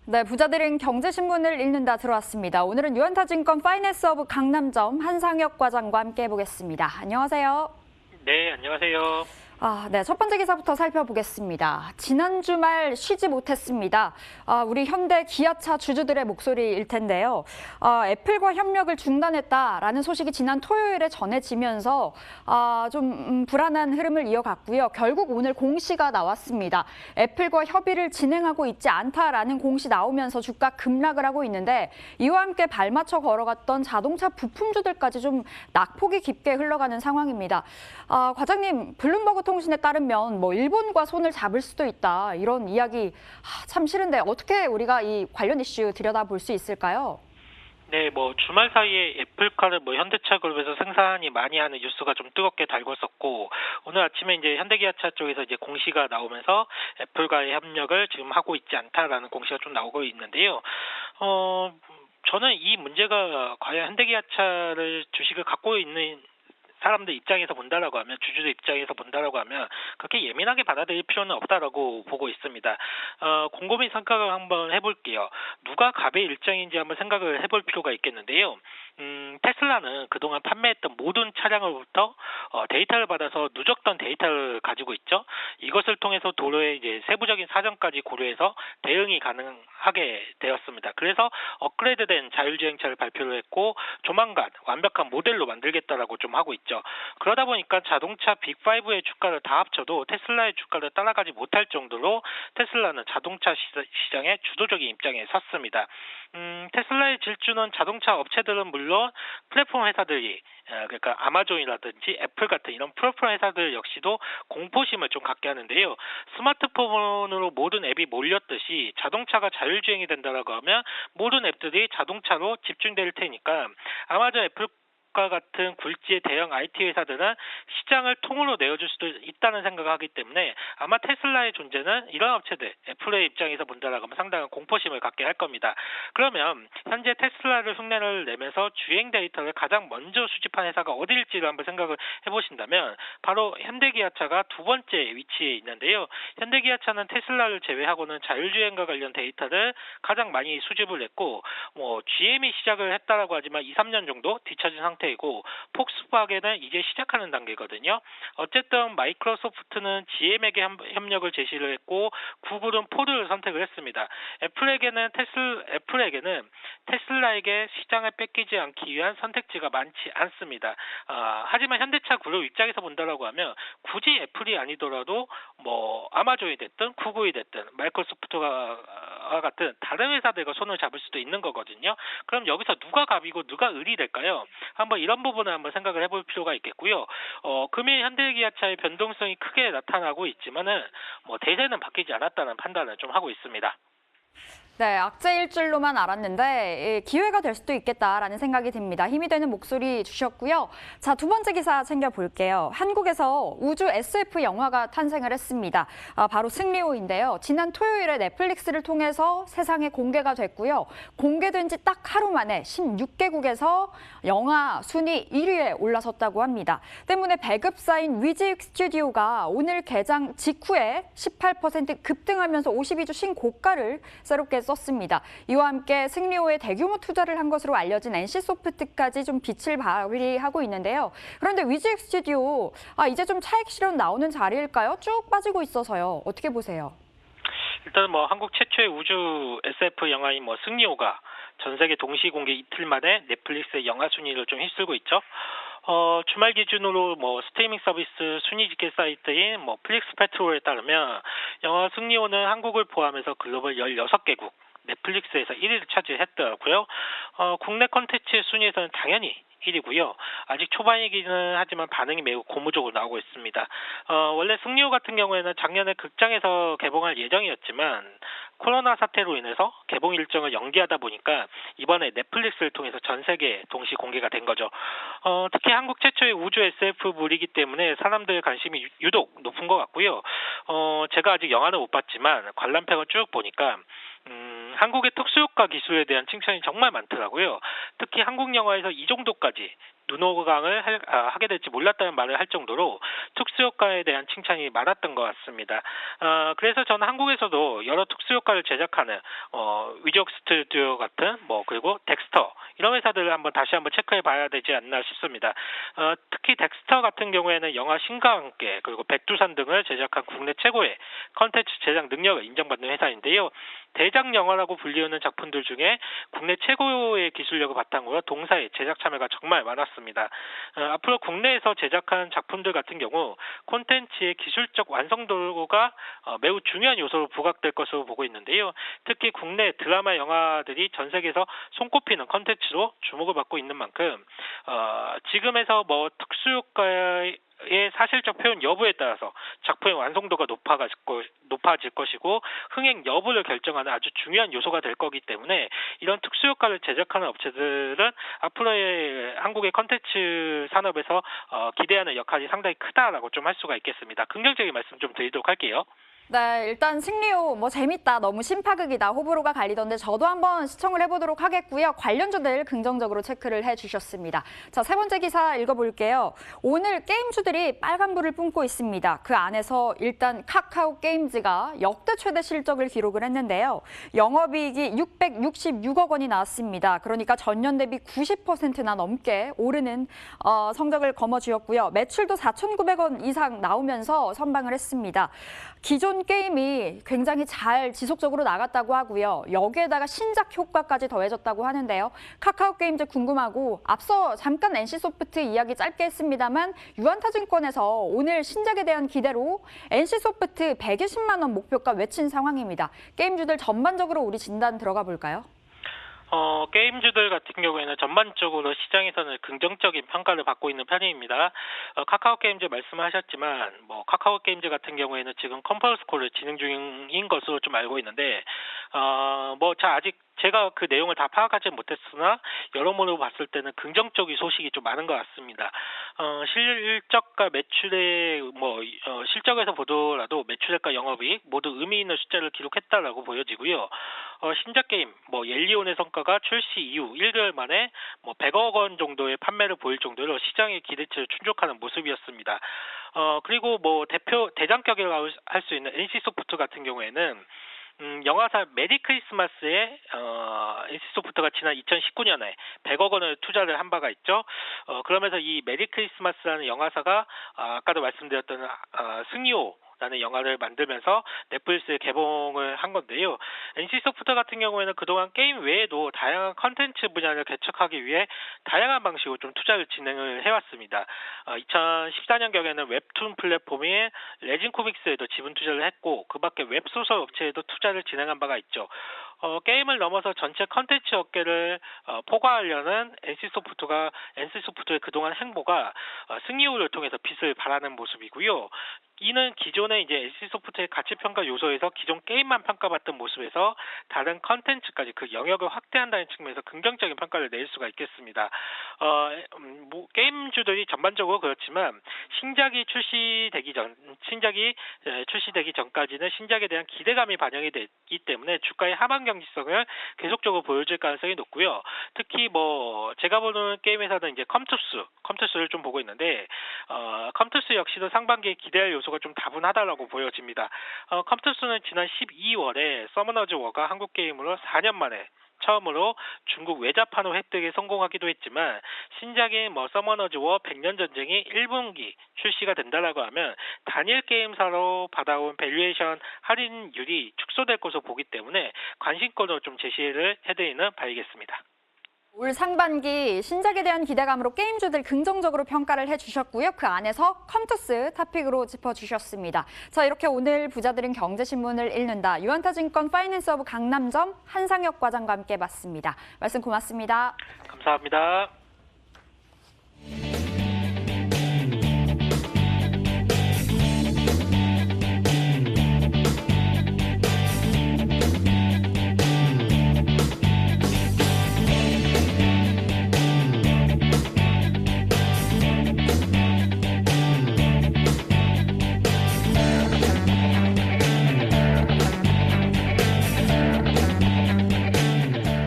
네, 부자들은 경제신문을 읽는다 들어왔습니다. 오늘은 유한타증권 파이낸스 오브 강남점 한상혁 과장과 함께 해보겠습니다. 안녕하세요. 네, 안녕하세요. 네, 첫 번째 기사부터 살펴보겠습니다. 지난 주말 쉬지 못했습니다. 우리 현대 기아차 주주들의 목소리일 텐데요. 애플과 협력을 중단했다라는 소식이 지난 토요일에 전해지면서 좀 불안한 흐름을 이어갔고요. 결국 오늘 공시가 나왔습니다. 애플과 협의를 진행하고 있지 않다라는 공시 나오면서 주가 급락을 하고 있는데 이와 함께 발맞춰 걸어갔던 자동차 부품주들까지 좀 낙폭이 깊게 흘러가는 상황입니다. 과장님, 블룸버그 통신에 따르면 일본과 손을 잡을 수도 있다 이런 이야기 참 싫은데 어떻게 우리가 이 관련 이슈 들여다볼 수 있을까요? 네, 주말 사이에 애플카를 현대차 그룹에서 생산이 많이 하는 뉴스가 좀 뜨겁게 달궜었고, 오늘 아침에 이제 현대기아차 쪽에서 이제 공시가 나오면서 애플과의 협력을 지금 하고 있지 않다라는 공시가 좀 나오고 있는데요. 저는 이 문제가 과연 현대기아차를 주식을 갖고 있는 사람들 입장에서 본다라고 하면, 주주들 입장에서 본다라고 하면 그렇게 예민하게 받아들일 필요는 없다라고 보고 있습니다. 곰곰이 생각을 한번 해볼게요. 누가 갑의 일장인지 한번 생각을 해볼 필요가 있겠는데요. 테슬라는 그동안 판매했던 모든 차량으로부터 데이터를 받아서 누적된 데이터를 가지고 있죠. 이것을 통해서 도로의 이제 세부적인 사정까지 고려해서 대응이 가능하게 되었습니다. 그래서 업그레이드된 자율주행차를 발표를 했고 조만간 완벽한 모델로 만들겠다라고 좀 하고 있죠. 그러다 보니까 자동차 빅5의 주가를 다 합쳐도 테슬라의 주가를 따라가지 못할 정도로 테슬라는 자동차 시장의 주도적인 입장에 섰습니다. 테슬라의 질주는 자동차 업체들은 물론 플랫폼 회사들이 그러니까 아마존이라든지 애플 같은 이런 플랫폼 회사들 역시도 공포심을 좀 갖게 하는데요. 스마트폰으로 모든 앱이 몰렸듯이 자동차가 자율주행이 된다라고 하면 모든 앱들이 자동차로 집중될 테니까 아마존 애플 같은 굴지의 대형 IT 회사들은 시장을 통으로 내어줄 수도 있다는 생각을 하기 때문에 아마 테슬라의 존재는 이런 업체들, 애플의 입장에서 본다라고 하면 상당한 공포심을 갖게 할 겁니다. 그러면 현재 테슬라를 흉내를 내면서 주행 데이터를 가장 먼저 수집한 회사가 어디일지를 한번 생각을 해보신다면 바로 현대기아차가 두 번째 위치에 있는데요. 현대기아차는 테슬라를 제외하고는 자율주행과 관련 데이터를 가장 많이 수집을 했고 GM이 시작을 했다라고 하지만 2, 3년 정도 뒤처진 상태 이고 폭스바겐은 이제 시작하는 단계거든요. 어쨌든 마이크로소프트는 GM에게 협력을 제시를 했고 구글은 포드를 선택을 했습니다. 애플에게는 테슬라에게 시장을 뺏기지 않기 위한 선택지가 많지 않습니다. 하지만 현대차 그룹 입장에서 본다라고 하면 굳이 애플이 아니더라도 아마존이 됐든 구글이 됐든 마이크로소프트와 같은 다른 회사들과 손을 잡을 수도 있는 거거든요. 그럼 여기서 누가 갑이고 누가 을이 될까요? 한번 이런 부분을 한번 생각을 해볼 필요가 있겠고요. 금일 현대기아차의 변동성이 크게 나타나고 있지만은 대세는 바뀌지 않았다는 판단을 좀 하고 있습니다. 네, 악재일 줄로만 알았는데 기회가 될 수도 있겠다라는 생각이 듭니다. 힘이 되는 목소리 주셨고요. 자, 두 번째 기사 챙겨볼게요. 한국에서 우주 SF 영화가 탄생을 했습니다. 바로 승리호인데요. 지난 토요일에 넷플릭스를 통해서 세상에 공개가 됐고요. 공개된 지 딱 하루 만에 16개국에서 영화 순위 1위에 올라섰다고 합니다. 때문에 배급사인 위직 스튜디오가 오늘 개장 직후에 18% 급등하면서 52주 신고가를 새롭게 썼습니다. 이와 함께 승리호에 대규모 투자를 한 것으로 알려진 NC소프트까지 좀 빛을 발휘하고 있는데요. 그런데 위직 스튜디오, 이제 좀 차익 실현 나오는 자리일까요? 쭉 빠지고 있어서요. 어떻게 보세요? 일단 한국 최초의 우주 SF 영화인 승리호가 전 세계 동시 공개 이틀 만에 넷플릭스의 영화 순위를 좀 휩쓸고 있죠. 주말 기준으로 스트리밍 서비스 순위 집계 사이트인 플릭스 페트롤에 따르면 영화 승리호는 한국을 포함해서 글로벌 16개국 넷플릭스에서 1위를 차지했더라고요. 국내 콘텐츠 순위에서는 당연히 1위고요. 아직 초반이기는 하지만 반응이 매우 고무적으로 나오고 있습니다. 원래 승리호 같은 경우에는 작년에 극장에서 개봉할 예정이었지만 코로나 사태로 인해서 개봉 일정을 연기하다 보니까 이번에 넷플릭스를 통해서 전 세계에 동시 공개가 된 거죠. 특히 한국 최초의 우주 SF물이기 때문에 사람들의 관심이 유독 높은 것 같고요. 제가 아직 영화는 못 봤지만 관람평을 쭉 보니까 한국의 특수효과 기술에 대한 칭찬이 정말 많더라고요. 특히 한국 영화에서 이 정도까지 눈호강을 하게 될지 몰랐다는 말을 할 정도로 특수효과에 대한 칭찬이 많았던 것 같습니다. 그래서 저는 한국에서도 여러 특수효과를 제작하는 위적 스튜디오 같은 그리고 덱스터 이런 회사들을 다시 한번 체크해 봐야 되지 않나 싶습니다. 특히 덱스터 같은 경우에는 영화 신과 함께 그리고 백두산 등을 제작한 국내 최고의 컨텐츠 제작 능력을 인정받는 회사인데요. 대작 영화라고 불리우는 작품들 중에 국내 최고의 기술력을 바탕으로 동사의 제작 참여가 정말 많았습니다. 앞으로 국내에서 제작한 작품들 같은 경우 콘텐츠의 기술적 완성도가 매우 중요한 요소로 부각될 것으로 보고 있는데요. 특히 국내 드라마 영화들이 전 세계에서 손꼽히는 콘텐츠로 주목을 받고 있는 만큼 지금에서 특수효과의 사실적 표현 여부에 따라서 작품의 완성도가 높아질 것이고 흥행 여부를 결정하는 아주 중요한 요소가 될 거기 때문에 이런 특수효과를 제작하는 업체들은 앞으로의 한국의 컨텐츠 산업에서 기대하는 역할이 상당히 크다라고 좀 할 수가 있겠습니다. 긍정적인 말씀 좀 드리도록 할게요. 네, 일단 승리호 재밌다, 너무 신파극이다 호불호가 갈리던데 저도 한번 시청을 해보도록 하겠고요. 관련주들 긍정적으로 체크를 해주셨습니다. 자, 세 번째 기사 읽어볼게요. 오늘 게임주들이 빨간불을 뿜고 있습니다. 그 안에서 일단 카카오 게임즈가 역대 최대 실적을 기록을 했는데요. 영업이익이 666억 원이 나왔습니다. 그러니까 전년 대비 90%나 넘게 오르는 성적을 거머쥐었고요. 매출도 4,900원 이상 나오면서 선방을 했습니다. 기존 게임이 굉장히 잘 지속적으로 나갔다고 하고요. 여기에다가 신작 효과까지 더해졌다고 하는데요. 카카오 게임즈 궁금하고 앞서 잠깐 NC소프트 이야기 짧게 했습니다만 유한타증권에서 오늘 신작에 대한 기대로 NC소프트 120만 원 목표가 외친 상황입니다. 게임주들 전반적으로 우리 진단 들어가 볼까요? 게임주들 같은 경우에는 전반적으로 시장에서는 긍정적인 평가를 받고 있는 편입니다. 카카오 게임즈 말씀하셨지만 카카오 게임즈 같은 경우에는 지금 컨퍼런스 콜을 진행 중인 것으로 좀 알고 있는데 아직 제가 그 내용을 다 파악하지 못했으나 여러모로 봤을 때는 긍정적인 소식이 좀 많은 것 같습니다. 실적과 매출의 실적에서 보더라도 매출액과 영업이익 모두 의미 있는 숫자를 기록했다라고 보여지고요. 신작 게임 옐리온의 성과가 출시 이후 1개월 만에 100억 원 정도의 판매를 보일 정도로 시장의 기대치를 충족하는 모습이었습니다. 그리고 대장격이라고 할 수 있는 NC소프트 같은 경우에는 영화사 메리 크리스마스에 NC소프트가 지난 2019년에 100억 원을 투자를 한 바가 있죠. 그러면서 이 메리 크리스마스라는 영화사가 아까도 말씀드렸던 승리호라는 영화를 만들면서 넷플릭스에 개봉을 한 건데요. NC소프트 같은 경우에는 그동안 게임 외에도 다양한 컨텐츠 분야를 개척하기 위해 다양한 방식으로 좀 투자를 진행을 해왔습니다. 2014년경에는 웹툰 플랫폼인 레진코믹스에도 지분 투자를 했고 그 밖에 웹소설 업체에도 투자를 진행한 바가 있죠. 게임을 넘어서 전체 컨텐츠 업계를 포괄하려는 NC소프트의 그동안 행보가 승리호를 통해서 빛을 발하는 모습이고요. 이는 기존의 NC소프트의 가치평가 요소에서 기존 게임만 평가받던 모습에서 다른 컨텐츠까지 그 영역을 확대한다는 측면에서 긍정적인 평가를 낼 수가 있겠습니다. 게임주들이 전반적으로 그렇지만 신작이 출시되기 전까지는 신작에 대한 기대감이 반영이 되기 때문에 주가의 하방 경직성을 계속적으로 보여줄 가능성이 높고요. 특히 제가 보는 게임 회사는 컴투스를 좀 보고 있는데 컴투스 역시도 상반기에 기대할 요소가 좀 다분하다라고 보여집니다. 컴투스는 지난 12월에 서머너즈 워가 한국 게임으로 4년 만에 처음으로 중국 외자판호 획득에 성공하기도 했지만 신작인 서머너즈 워 100년 전쟁이 1분기 출시가 된다라고 하면 단일 게임사로 받아온 밸류에이션 할인율이 축소될 것으로 보기 때문에 관심권으로 좀 제시를 해드리는 바이겠습니다. 올 상반기 신작에 대한 기대감으로 게임주들 긍정적으로 평가를 해주셨고요. 그 안에서 컴투스 토픽으로 짚어주셨습니다. 자, 이렇게 오늘 부자들은 경제신문을 읽는다. 유한타증권 파이낸스허브 강남점 한상혁 과장과 함께 봤습니다. 말씀 고맙습니다. 감사합니다.